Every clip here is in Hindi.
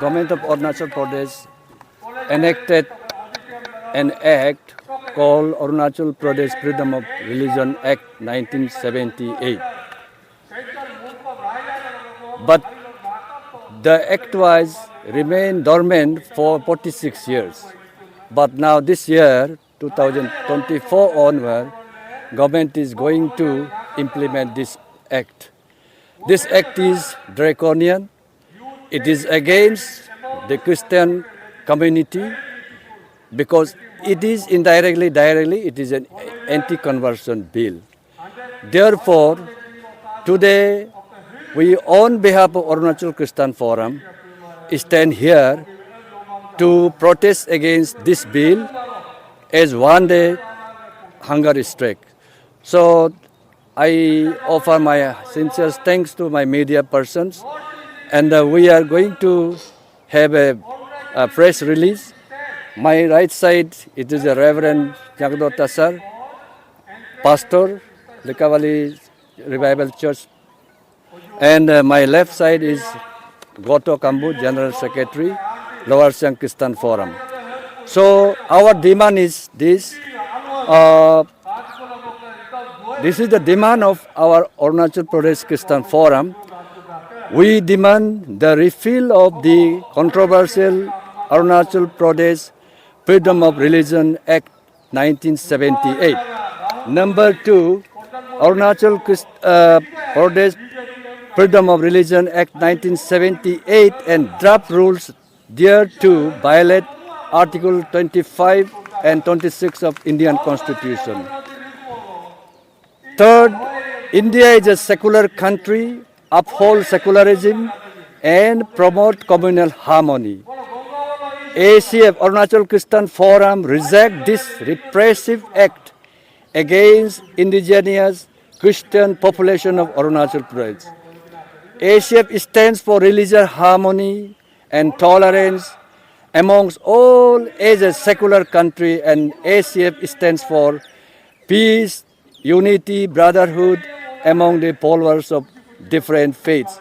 government of Arunachal Pradesh enacted an act called Arunachal Pradesh Freedom of Religion Act 1978. But the act was remained dormant for 46 years. But now this year, 2024 onward, government is going to implement this act. This act is draconian. It is against the Christian community because it is directly, it is an anti-conversion bill. Therefore, today we on behalf of Arunachal Christian Forum stand here to protest against this bill as one day hunger strike. So I offer my sincere thanks to my media persons, and we are going to have a press release. My right side, it is the Reverend Jagdota sir, Pastor, Likavali Revival Church, and my left side is Goto Kambu, General Secretary, Lower Siang Christian Forum. So our demand is this. This is the demand of our Arunachal Pradesh Christian Forum. We demand the repeal of the controversial Arunachal Pradesh Freedom of Religion Act 1978. Number two, Arunachal Pradesh Freedom of Religion Act 1978 and draft rules thereto violate Article 25 and 26 of Indian Constitution. Third, India is a secular country, uphold secularism and promote communal harmony. ACF, Arunachal Christian Forum, reject this repressive act against indigenous Christian population of Arunachal Pradesh. ACF stands for religious harmony and tolerance amongst all as a secular country, and ACF stands for peace, unity, brotherhood among the followers of different faiths.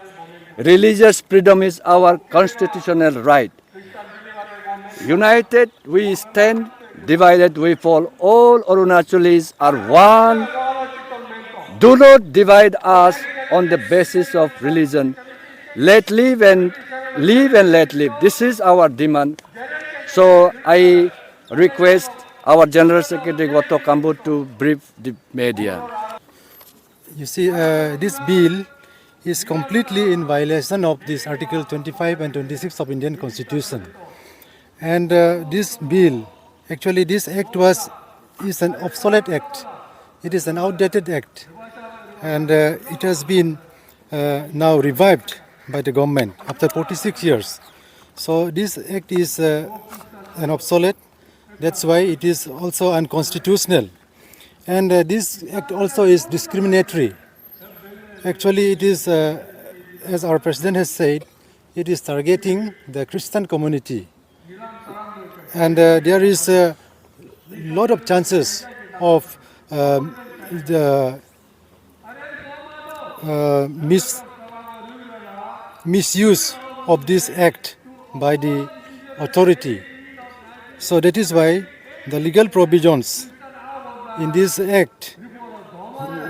Religious freedom is our constitutional right. United we stand, divided we fall. All Arunachalis are one. Do not divide us on the basis of religion. Let live and let live. This is our demand. So I request our General Secretary Goto Kambu to brief the media. You see, this bill is completely in violation of this Article 25 and 26 of Indian Constitution. And this bill, actually this act is an obsolete act. It is an outdated act. And it has been now revived by the government after 46 years. So this act is an obsolete. That's why it is also unconstitutional. And this act also is discriminatory. Actually, it is, as our president has said, it is targeting the Christian community. And there is a lot of chances of the misuse of this act by the authority. So that is why the legal provisions in this act,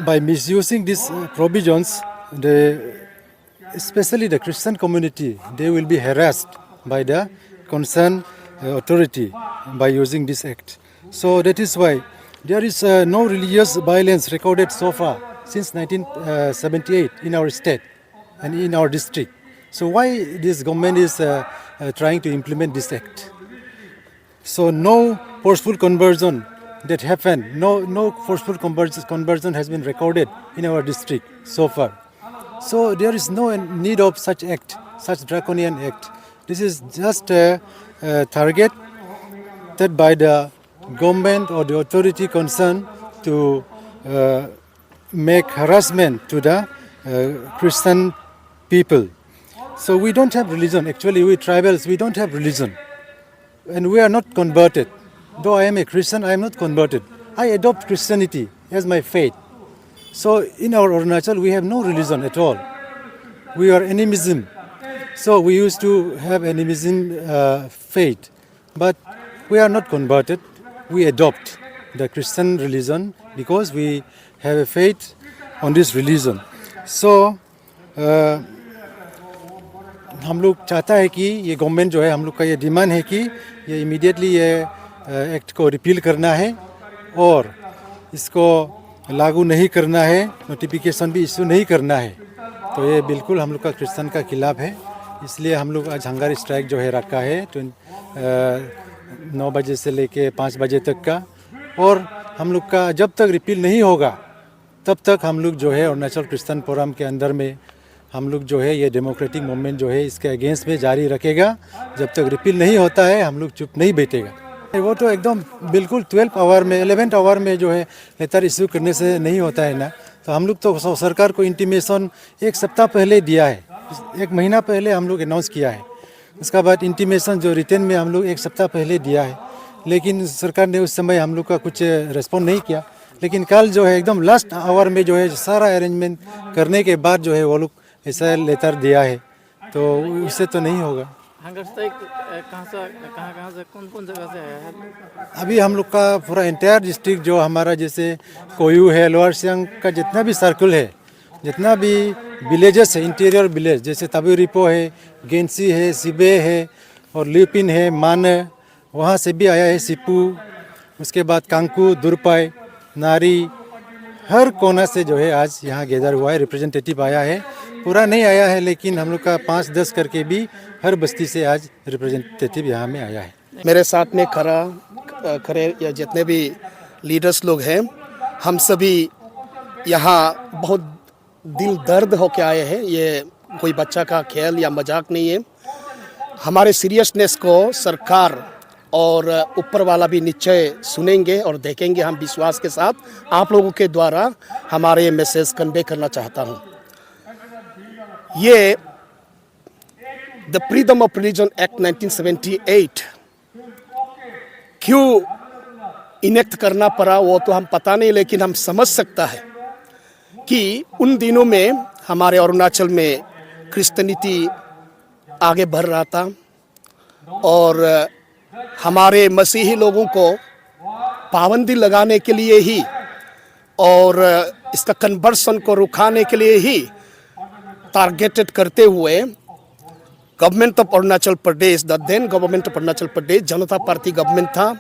by misusing these provisions, especially the Christian community, they will be harassed by the concerned authority by using this act. So that is why there is no religious violence recorded so far since 1978 in our state and in our district. So why this government is trying to implement this act? So no forceful conversion that happened, no forceful conversion has been recorded in our district so far. So there is no need of such act, such draconian act. This is just a target that by the government or the authority concerned to make harassment to the Christian people. So we don't have religion. Actually, we tribals, we don't have religion. And we are not converted. Though I am a Christian, I am not converted. I adopt Christianity as my faith. So in our Arunachal, we have no religion at all. We are animism. So we used to have animism faith, but we are not converted. We adopt the Christian religion because we have a faith on this religion. So हम लोग चाहता है कि ये गवर्नमेंट जो है, हम लोग का ये डिमांड है कि ये इमीडिएटली ये एक्ट को रिपील करना है और इसको लागू नहीं करना है, नोटिफिकेशन भी इशू नहीं करना है. तो ये बिल्कुल हम लोग का क्रिश्चियन का खिलाफ है. इसलिए हम लोग आज हंगर स्ट्राइक जो है रखा है 9 बजे से लेके 5 बजे तक का. और हम लोग का जब तक रिपील नहीं होगा तब तक हम लोग जो है अरुणाचल क्रिश्चियन फोरम के अंदर में हम लोग जो है ये डेमोक्रेटिक मूवमेंट जो है इसके अगेंस्ट में जारी रखेगा. जब तक रिपील नहीं होता है हम लोग चुप नहीं बैठेगा. वो तो एकदम बिल्कुल 12 आवर में 11 आवर में जो है लेटर इशू करने से नहीं होता है ना. तो हम लोग तो सरकार को इंटीमेशन 1 सप्ताह पहले दिया है, 1 महीना पहले हम लोग अनाउंस किया है. उसका बाद इंटीमेशन जो रिटर्न में हम लोग 1 सप्ताह पहले दिया है, लेकिन सरकार ने उस समय हम लोग का कुछ रिस्पॉन्ड नहीं किया. लेकिन कल जो है एकदम लास्ट आवर में जो है सारा अरेंजमेंट करने के बाद जो है वो लोग ऐसा लेटर दिया है. तो उससे तो नहीं होगा. हंगर स्ट्राइक कहाँ से कौन जगह से आया है? अभी हम लोग का पूरा इंटायर डिस्ट्रिक्ट जो हमारा जैसे कोयू है, लोअर सियांग का जितना भी सर्कल है, जितना भी विलेजेस है, इंटीरियर विलेज जैसे तबुरिपो है, गेंसी है, सिबे है और लिपिन है, मान है, वहाँ से भी आया है. सिपू, उसके बाद कांकू, दुरपाई, नारी, हर कोना से जो है आज यहाँ गैदर हुआ है. रिप्रेजेंटेटिव आया है, पूरा नहीं आया है लेकिन हम लोग का 5-10 करके भी हर बस्ती से आज रिप्रेजेंटेटिव यहाँ में आया है. मेरे साथ में खड़े या जितने भी लीडर्स लोग हैं, हम सभी यहाँ बहुत दिल दर्द होके आए हैं. ये कोई बच्चा का खेल या मजाक नहीं है. हमारे सीरियसनेस को सरकार और ऊपर वाला भी निश्चय सुनेंगे और देखेंगे. हम विश्वास के साथ आप लोगों के द्वारा हमारे ये मैसेज कन्वे करना चाहता हूँ. ये the freedom of religion act 1978 क्यों इनेक्ट करना पड़ा वो तो हम पता नहीं, लेकिन हम समझ सकता है कि उन दिनों में हमारे अरुणाचल में क्रिश्चियनिटी आगे बढ़ रहा था और हमारे मसीही लोगों को पाबंदी लगाने के लिए ही और इसका कन्वर्सन को रुकाने के लिए ही टारगेटेड करते हुए government of Arunachal Pradesh, the then government of Arunachal Pradesh Janata Party government था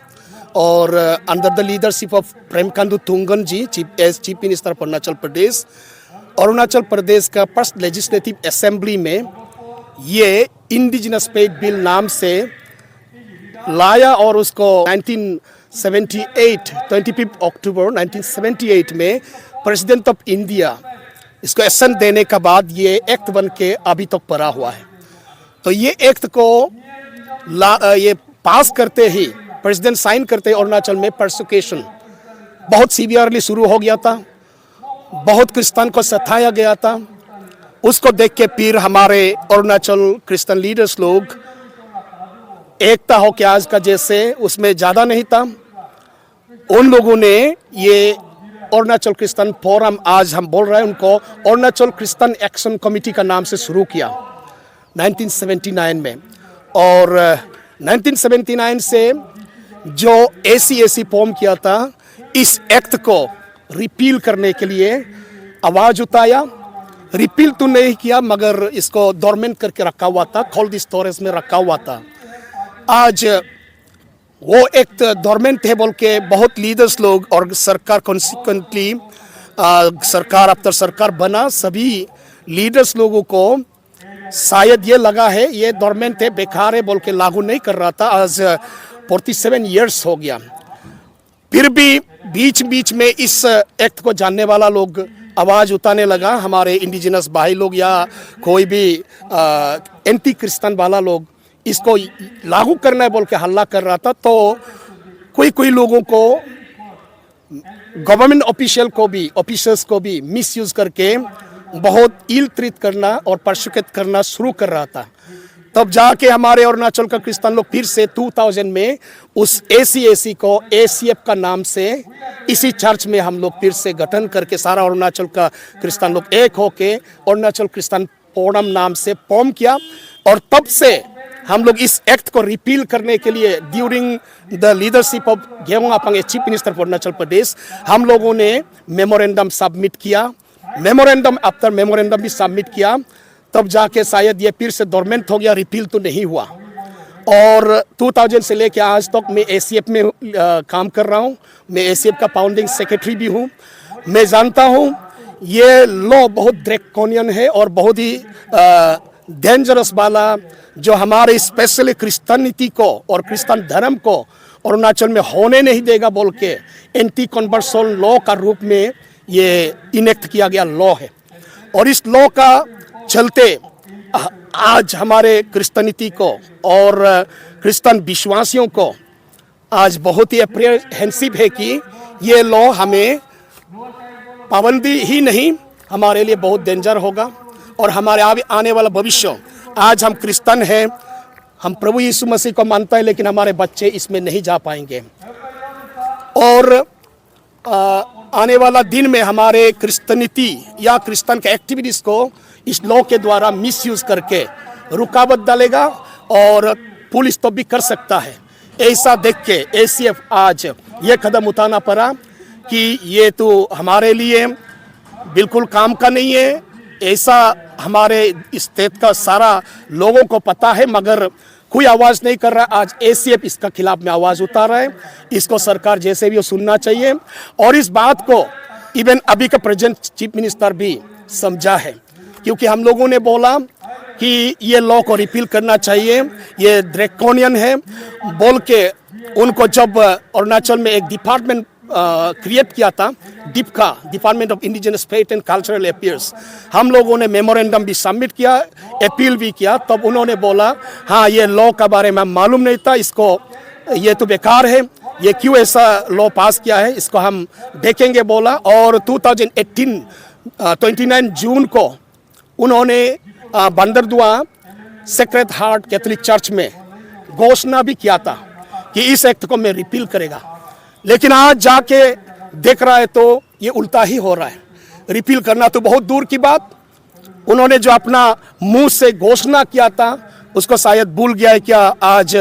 और under the leadership of Premkantu Thungon ji chief minister of Arunachal Pradesh, Arunachal Pradesh का फर्स्ट लेजिस्लेटिव असेंबली में ये इंडिजिनस पेट बिल नाम से लाया और उसको 25 अक्टूबर 1978 में प्रेसिडेंट ऑफ इंडिया इसको एसेंट देने के बाद ये एक्ट बन के अभी तक पड़ा हुआ है. तो ये एक्ट को ये पास करते ही प्रेसिडेंट साइन करते अरुणाचल में परसिक्यूशन बहुत सीवियरली शुरू हो गया था. बहुत क्रिश्चियन को सताया गया था. उसको देख के फिर हमारे अरुणाचल क्रिश्चियन लीडर्स लोग एकता हो के आज का जैसे उसमें ज़्यादा नहीं था, उन लोगों ने ये अरुणाचल क्रिश्चियन फोरम आज हम बोल रहे हैं उनको अरुणाचल क्रिश्चियन एक्शन कमेटी का नाम से शुरू किया 1979 में. और 1979 से जो ACAC फॉर्म किया था इस एक्ट को रिपील करने के लिए आवाज़ उठाया. रिपील तो नहीं किया मगर इसको डोरमेंट करके रखा हुआ था, कोल्ड स्टोरेज में रखा हुआ था. आज वो एक्ट डोरमेंट है बोल के बहुत लीडर्स लोग और सरकार कॉन्सिक्वेंटली सरकार आफ्टर सरकार बना सभी लीडर्स लोगों को शायद ये लगा है ये डोरमेंट है, बेकार है बोल के लागू नहीं कर रहा था. आज 47 ईयर्स हो गया. फिर भी बीच बीच में इस एक्ट को जानने वाला लोग आवाज़ उठाने लगा. हमारे इंडिजिनस भाई लोग या कोई भी एंटी क्रिश्चियन वाला लोग इसको लागू करना है बोल के हल्ला कर रहा था. तो कोई लोगों को गवर्नमेंट ऑफिसर्स को भी मिसयूज करके बहुत इल ट्रीट करना और परसिक्यूट करना शुरू कर रहा था. तब जाके हमारे अरुणाचल का क्रिश्चियन लोग फिर से 2000 में उस ACAC को ACF का नाम से इसी चर्च में हम लोग फिर से गठन करके सारा अरुणाचल का क्रिश्चियन लोग एक होके अरुणाचल क्रिश्चियन फोरम नाम से फॉर्म किया और तब से हम लोग इस एक्ट को रिपील करने के लिए during the leadership of Gegong Apang chief minister for Arunachal Pradesh हम लोगों ने मेमोरेंडम सबमिट किया। मेमोरेंडम आफ्टर मेमोरेंडम भी सबमिट किया, तब जाके शायद ये फिर से डोरमेंट हो गया, रिपील तो नहीं हुआ। और 2000 से लेकर आज तक मैं ACF में काम कर रहा हूँ। मैं ACF का फाउंडिंग सेक्रेटरी भी हूँ। मैं जानता हूँ ये लॉ बहुत ड्रैकोनियन है और बहुत ही डेंजरस वाला, जो हमारे स्पेशली क्रिश्चियनिटी को और क्रिश्चियन धर्म को अरुणाचल में होने नहीं देगा बोल के एंटी कन्वर्सन लॉ का रूप में ये इनेक्ट किया गया लॉ है। और इस लॉ का चलते आज हमारे क्रिश्चियनिटी को और क्रिश्चियन विश्वासियों को आज बहुत ही अप्रिहेंसिव है कि ये लॉ हमें पाबंदी ही नहीं, हमारे लिए बहुत डेंजर होगा और हमारे आने वाला भविष्य। आज हम क्रिश्चियन हैं, हम प्रभु यीशु मसीह को मानते हैं, लेकिन हमारे बच्चे इसमें नहीं जा पाएंगे। और आने वाला दिन में हमारे क्रिश्चियनिटी या क्रिश्चियन के एक्टिविटीज़ को इस लॉ के द्वारा मिसयूज करके रुकावट डालेगा और पुलिस तो भी कर सकता है। ऐसा देख के ACF आज ये कदम उठाना पड़ा कि ये तो हमारे लिए बिल्कुल काम का नहीं है। ऐसा हमारे स्टेट का सारा लोगों को पता है, मगर कोई आवाज़ नहीं कर रहा। आज ACF इसका खिलाफ में आवाज़ उठा रहा है। इसको सरकार जैसे भी वो सुनना चाहिए और इस बात को इवन अभी का प्रेजेंट चीफ मिनिस्टर भी समझा है, क्योंकि हम लोगों ने बोला कि ये लॉ को रिपील करना चाहिए, ये ड्रैकोनियन है बोल के उनको जब अरुणाचल में एक डिपार्टमेंट क्रिएट किया था, डिपका, department of indigenous faith and cultural affairs, हम लोगों ने मेमोरेंडम भी सबमिट किया, अपील भी किया। तब उन्होंने बोला हाँ ये लॉ के बारे में मालूम नहीं था, इसको ये तो बेकार है, ये क्यों ऐसा लॉ पास किया है, इसको हम देखेंगे बोला। और 2018 29 जून को उन्होंने बंदरदुआ सेक्रेड हार्ट कैथोलिक चर्च में घोषणा भी किया था कि इस एक्ट को मैं रिपील करेगा। लेकिन आज जाके देख रहा है तो ये उल्टा ही हो रहा है। रिपील करना तो बहुत दूर की बात, उन्होंने जो अपना मुंह से घोषणा किया था उसको शायद भूल गया है क्या आज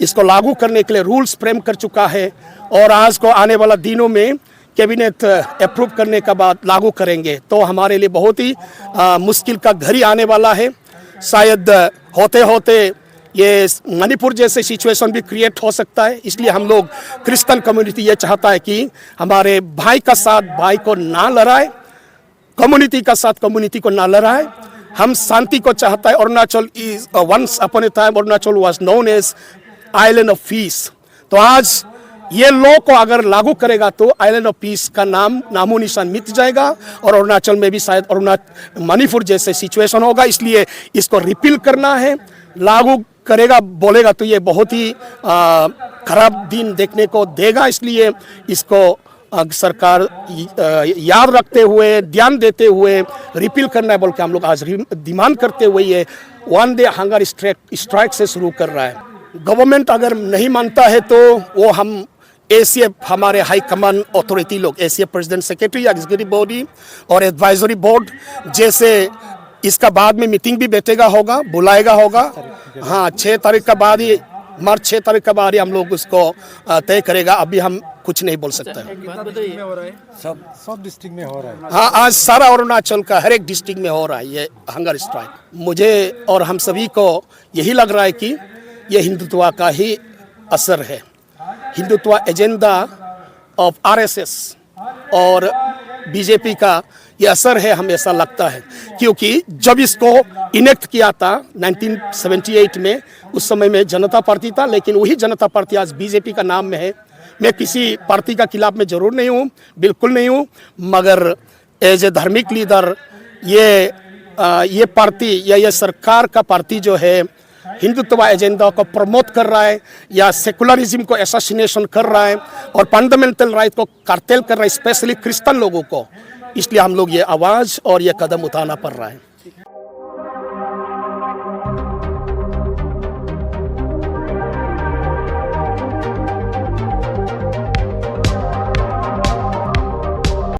इसको लागू करने के लिए रूल्स फ्रेम कर चुका है और आज को आने वाला दिनों में कैबिनेट अप्रूव करने के बाद लागू करेंगे। तो हमारे लिए बहुत ही मुश्किल का घड़ी आने वाला है। शायद होते होते ये मणिपुर जैसे सिचुएशन भी क्रिएट हो सकता है। इसलिए हम लोग क्रिश्चियन कम्युनिटी ये चाहता है कि हमारे भाई का साथ भाई को ना लड़ाए, कम्युनिटी का साथ कम्युनिटी को ना लड़ाए। हम शांति को चाहता है। Arunachal is once upon a time Arunachal was known as island of peace. तो आज ये लॉ को अगर लागू करेगा तो आइलैंड ऑफ पीस का नामो निशान मिट जाएगा और अरुणाचल में भी शायद मणिपुर जैसे सिचुएशन होगा। इसलिए इसको रिपील करना है। लागू करेगा बोलेगा तो ये बहुत ही खराब दिन देखने को देगा। इसलिए इसको सरकार याद रखते हुए, ध्यान देते हुए रिपील करना है बोल के हम लोग आज डिमांड करते हुए ये 1 डे हंगर स्ट्राइक से शुरू कर रहा है। गवर्नमेंट अगर नहीं मानता है तो वो हम ACF हमारे हाई कमांड अथॉरिटी लोग, ACF president secretary, executive body और एडवाइजरी बोर्ड जैसे इसका बाद में मीटिंग भी बैठेगा होगा, बुलाएगा होगा। हाँ, 6 तारीख का बाद ही, मार्च 6 तारीख का बाद ही हम लोग उसको तय करेगा। अभी हम कुछ नहीं बोल सकते। एक बात बताइए, सब डिस्ट्रिक्ट में हो रहा है। हाँ, आज सारा अरुणाचल का हर एक डिस्ट्रिक्ट में हो रहा है ये हंगर स्ट्राइक। मुझे और हम सभी को यही लग रहा है कि ये हिंदुत्व का ही असर है। हिंदुत्व एजेंडा ऑफ RSS और BJP का ये असर है, हमें ऐसा लगता है। क्योंकि जब इसको इनेक्ट किया था 1978 में, उस समय में जनता पार्टी था, लेकिन वही जनता पार्टी आज BJP का नाम में है। मैं किसी पार्टी का खिलाफ में जरूर नहीं हूँ, बिल्कुल नहीं हूँ, मगर एज ए धार्मिक लीडर ये पार्टी या ये सरकार का पार्टी जो है हिंदुत्व एजेंडा को प्रमोट कर रहा है या सेकुलरिज्म को असैसिनेशन कर रहा है और फंडामेंटल राइट को कर्टेल कर रहा है, स्पेशली क्रिश्चियन लोगों को। इसलिए हम लोग ये आवाज़ और ये कदम उठाना पड़ रहा है।